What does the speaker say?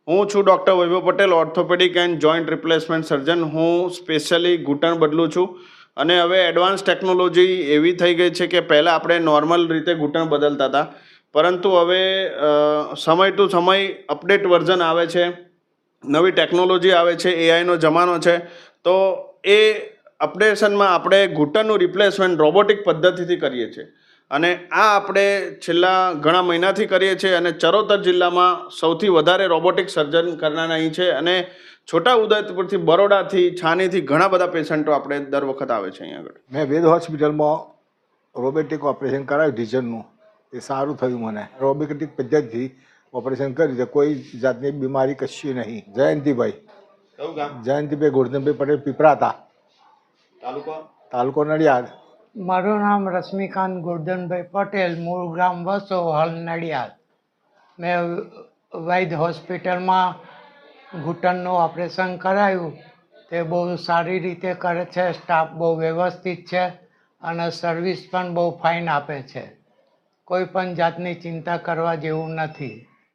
હું છું doctor Vaibhav Patel, orthopaedic and joint replacement સર્જન. હું સ્પેશિયલી ઘૂંટણ બદલું છું. અને હવે એડવાન્સ ટેકનોલોજી એવી થઈ ગઈ છે કે પહેલાં આપણે નોર્મલ રીતે ઘૂંટણ બદલતા હતા, પરંતુ હવે સમય ટુ સમય અપડેટ વર્ઝન આવે છે, નવી ટેકનોલોજી આવે છે, એઆઈનો જમાનો છે. તો એ અપડેશનમાં આપણે ઘૂંટણનું રિપ્લેસમેન્ટ રોબોટિક પદ્ધતિથી કરીએ છીએ. અને આ આપણે છેલ્લા ઘણા મહિનાથી કરીએ છીએ. અને ચરોતર જિલ્લામાં સૌથી વધારે રોબોટિક સર્જન કરનારા અહીં છે. અને છોટાઉદેપુરથી, બરોડાથી, છાનીથી ઘણા બધા પેશન્ટો આપણે દર વખત આવે છે અહીં આગળ. મેં વેદ હોસ્પિટલમાં રોબોટિક ઓપરેશન કરાવ્યું ટીચરનું, એ સારું થયું. મને રોબોટિક પદ્ધતિથી ઓપરેશન કર્યું છે, કોઈ જાતની બીમારી કશી નહીં. જયંતિભાઈ ગોરધનભાઈ પટેલ, પીપળા હતા, તાલુકો નડિયાદ. મારું નામ રશ્મિકાંત ગોરધનભાઈ પટેલ, મૂળ ગ્રામ વસો, હાલ નડિયાદ. મેં વૈદ હોસ્પિટલમાં ઘૂંટણનું ઓપરેશન કરાયું. તે બહુ સારી રીતે કરે છે, સ્ટાફ બહુ વ્યવસ્થિત છે અને સર્વિસ પણ બહુ ફાઇન આપે છે. કોઈ પણ જાતની ચિંતા કરવા જેવું નથી.